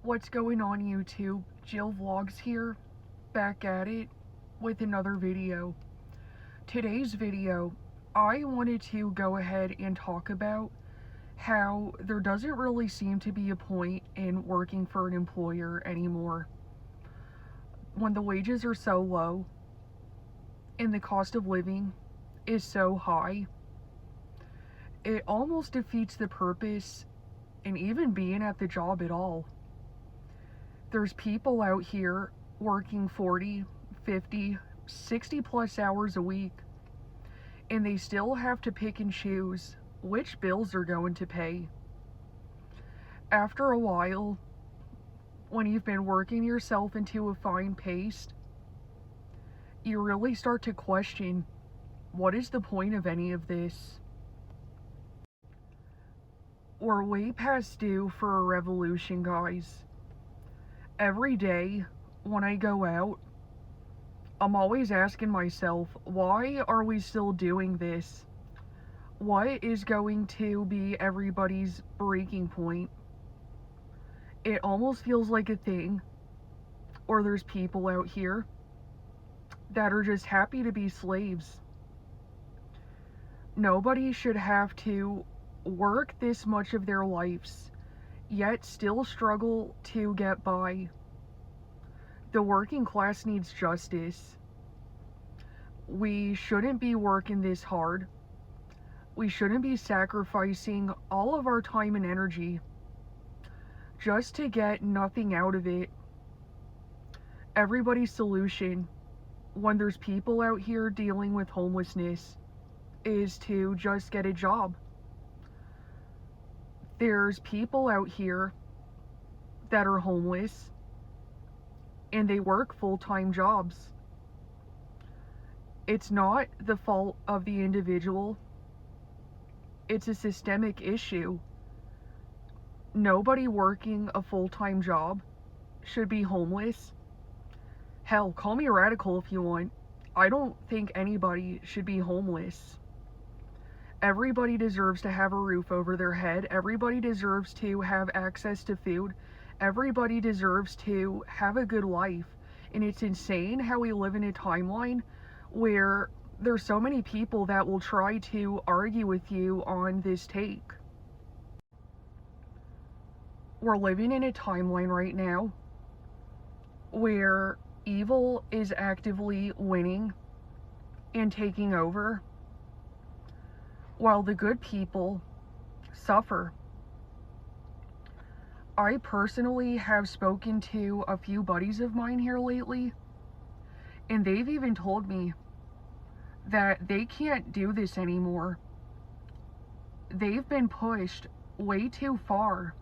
What's going on YouTube? Jill Vlogs here, back at it with another video. Today's video, I wanted to go ahead and talk about how there doesn't really seem to be a point in working for an employer anymore. When the wages are so low and the cost of living is so high, it almost defeats the purpose in even being at the job at all. There's people out here working 40, 50, 60 plus hours a week, and they still have to pick and choose which bills they're going to pay. After a while, when you've been working yourself into a fine paste, you really start to question, what is the point of any of this? We're way past due for a revolution, guys. Every day when I go out, I'm always asking myself, why are we still doing this? What is going to be everybody's breaking point? It almost feels like a thing, or there's people out here that are just happy to be slaves. Nobody should have to work this much of their lives, yet still struggle to get by. The working class needs justice. We shouldn't be working this hard. We shouldn't be sacrificing all of our time and energy just to get nothing out of it. Everybody's solution when there's people out here dealing with homelessness is to just get a job. There's people out here that are homeless and they work full-time jobs. It's not the fault of the individual. It's a systemic issue. Nobody working a full-time job should be homeless. Hell, call me radical if you want. I don't think anybody should be homeless. Everybody deserves to have a roof over their head. Everybody deserves to have access to food. Everybody deserves to have a good life. And it's insane how we live in a timeline where there's so many people that will try to argue with you on this take. We're living in a timeline right now where evil is actively winning and taking over, while the good people suffer. I personally have spoken to a few buddies of mine here lately, and they've even told me that they can't do this anymore. They've been pushed way too far.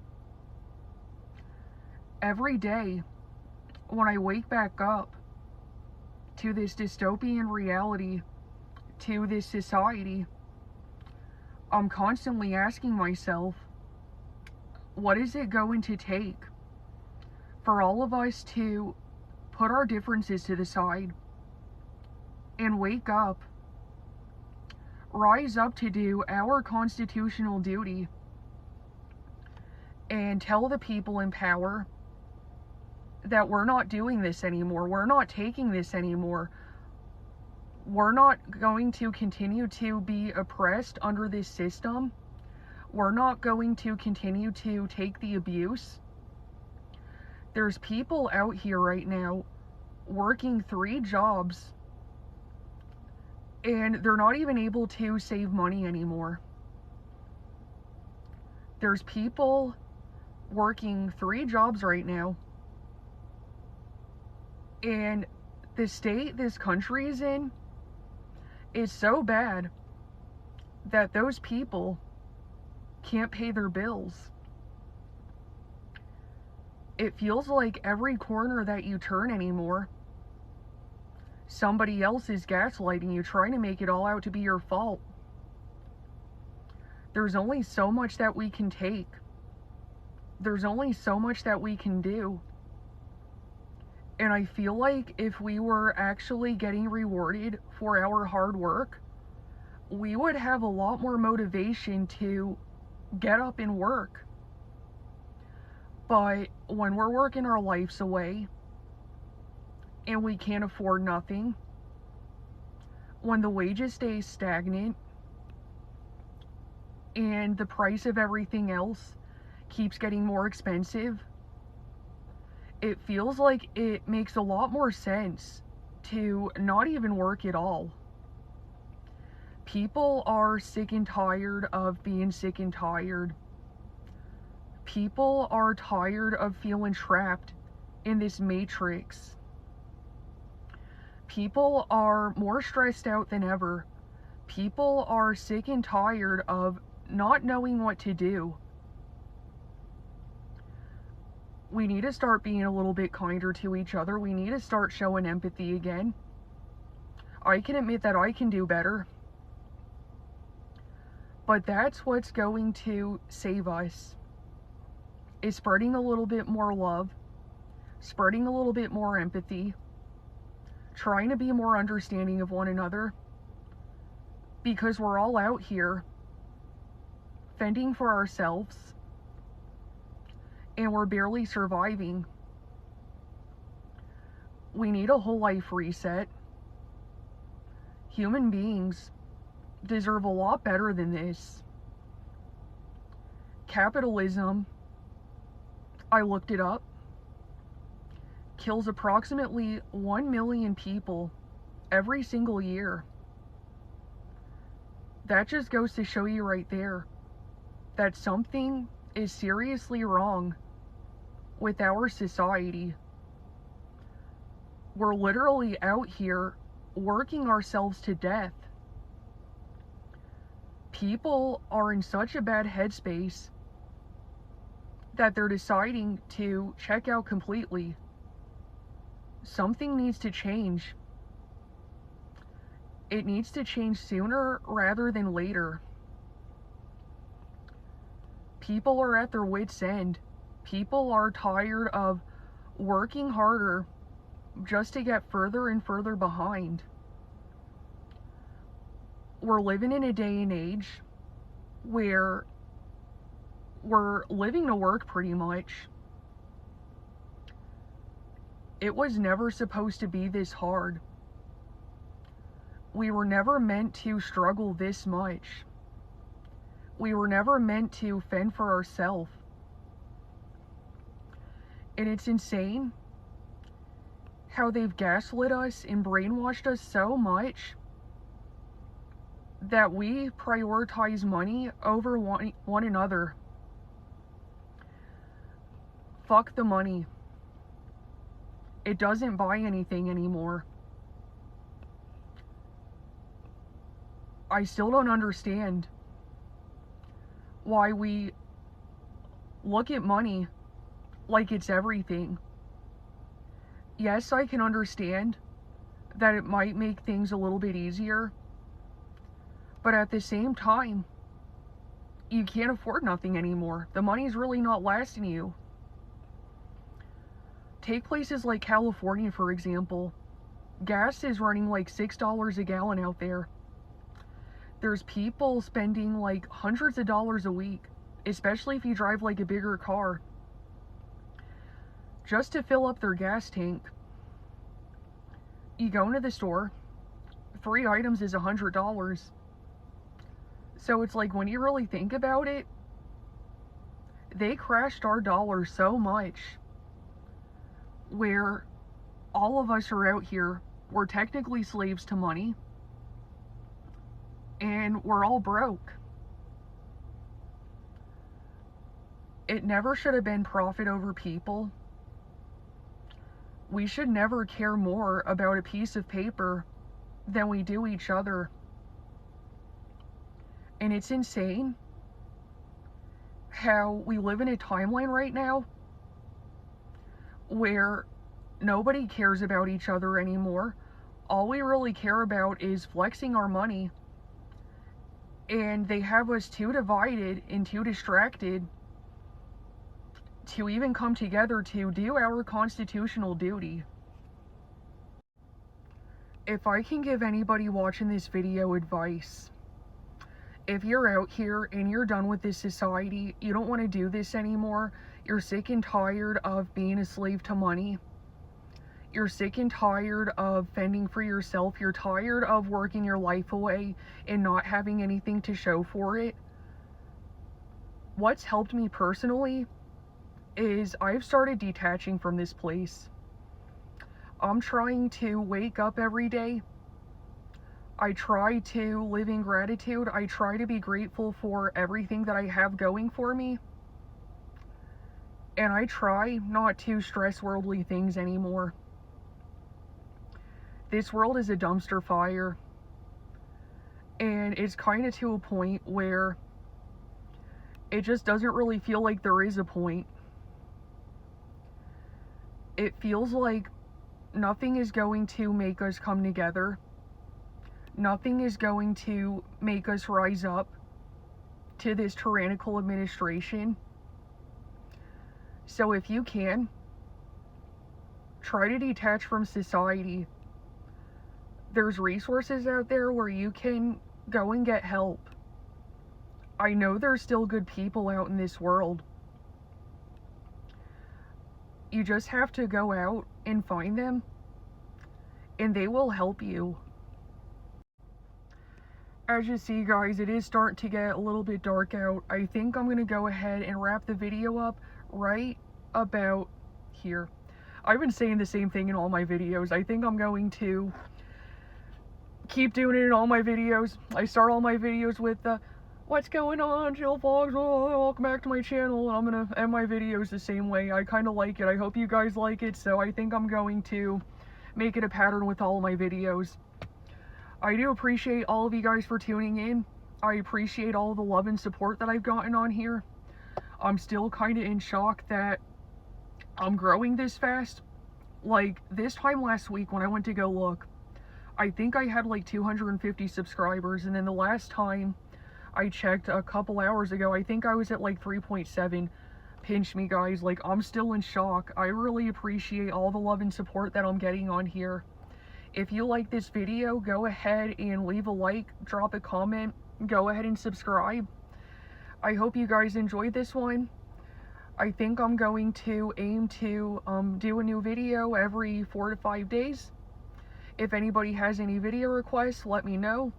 Every day, when I wake back up to this dystopian reality, to this society, I'm constantly asking myself, what is it going to take for all of us to put our differences to the side and wake up, rise up to do our constitutional duty, and tell the people in power that we're not doing this anymore, we're not taking this anymore, we're not going to continue to be oppressed under this system, we're not going to continue to take the abuse. There's people out here right now working 3 jobs and they're not even able to save money anymore. There's people working 3 jobs right now, and the state this country is in is so bad that those people can't pay their bills. It feels like every corner that you turn anymore, somebody else is gaslighting you, trying to make it all out to be your fault. There's only so much that we can take. There's only so much that we can do. And I feel like if we were actually getting rewarded for our hard work, we would have a lot more motivation to get up and work. But when we're working our lives away and we can't afford nothing, when the wages stay stagnant and the price of everything else keeps getting more expensive, it feels like it makes a lot more sense to not even work at all. People are sick and tired of being sick and tired. People are tired of feeling trapped in this matrix. People are more stressed out than ever. People are sick and tired of not knowing what to do. We need to start being a little bit kinder to each other. We need to start showing empathy again. I can admit that I can do better. But that's what's going to save us, is spreading a little bit more love, spreading a little bit more empathy, trying to be more understanding of one another, because we're all out here fending for ourselves and we're barely surviving. We need a whole life reset. Human beings deserve a lot better than this. Capitalism, I looked it up, kills approximately 1 million people every single year. That just goes to show you right there that something is seriously wrong with our society. We're literally out here working ourselves to death. People are in such a bad headspace that they're deciding to check out completely. Something needs to change. It needs to change sooner rather than later. People are at their wits' end. People are tired of working harder just to get further and further behind. We're living in a day and age where we're living to work pretty much. It was never supposed to be this hard. We were never meant to struggle this much. We were never meant to fend for ourselves. And it's insane how they've gaslit us and brainwashed us so much that we prioritize money over one another. Fuck the money. It doesn't buy anything anymore. I still don't understand why we look at money like it's everything. Yes, I can understand that it might make things a little bit easier, but at the same time, you can't afford nothing anymore. The money's really not lasting you. Take places like California, for example. Gas is running like $6 a gallon out there. There's people spending like hundreds of dollars a week, especially if you drive like a bigger car, just to fill up their gas tank. You go into the store, 3 items is $100. So it's like, when you really think about it, they crashed our dollar so much, where all of us are out here, we're technically slaves to money, and we're all broke. It never should have been profit over people. We should never care more about a piece of paper than we do each other. And it's insane how we live in a timeline right now where nobody cares about each other anymore. All we really care about is flexing our money. And they have us too divided and too distracted to even come together to do our constitutional duty. If I can give anybody watching this video advice, if you're out here and you're done with this society, you don't want to do this anymore, You're sick and tired of being a slave to money. You're sick and tired of fending for yourself. You're tired of working your life away and not having anything to show for it. What's helped me personally is I've started detaching from this place. I'm trying to wake up every day. I try to live in gratitude. I try to be grateful for everything that I have going for me. And I try not to stress worldly things anymore. This world is a dumpster fire. And it's kind of to a point where it just doesn't really feel like there is a point. It feels like nothing is going to make us come together. Nothing is going to make us rise up to this tyrannical administration. So if you can, try to detach from society. There's resources out there where you can go and get help. I know there's still good people out in this world. You just have to go out and find them, and they will help you. As you see, guys, it is starting to get a little bit dark out. I think I'm going to go ahead and wrap the video up right about here. I've been saying the same thing in all my videos. I think I'm going to keep doing it in all my videos. I start all my videos with what's going on, Jill Vlogs, welcome back to my channel, and I'm going to end my videos the same way. I kind of like it. I hope you guys like it, so I think I'm going to make it a pattern with all of my videos. I do appreciate all of you guys for tuning in. I appreciate all the love and support that I've gotten on here. I'm still kind of in shock that I'm growing this fast. Like, this time last week when I went to go look, I think I had like 250 subscribers, and then the last time I checked a couple hours ago, I think I was at like 3.7. Pinch me, guys. Like, I'm still in shock. I really appreciate all the love and support that I'm getting on here. If you like this video, go ahead and leave a like, drop a comment, go ahead and subscribe. I hope you guys enjoyed this one. I think I'm going to aim to do a new video every 4 to 5 days. If anybody has any video requests, let me know.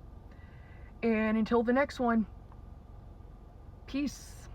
And until the next one, peace.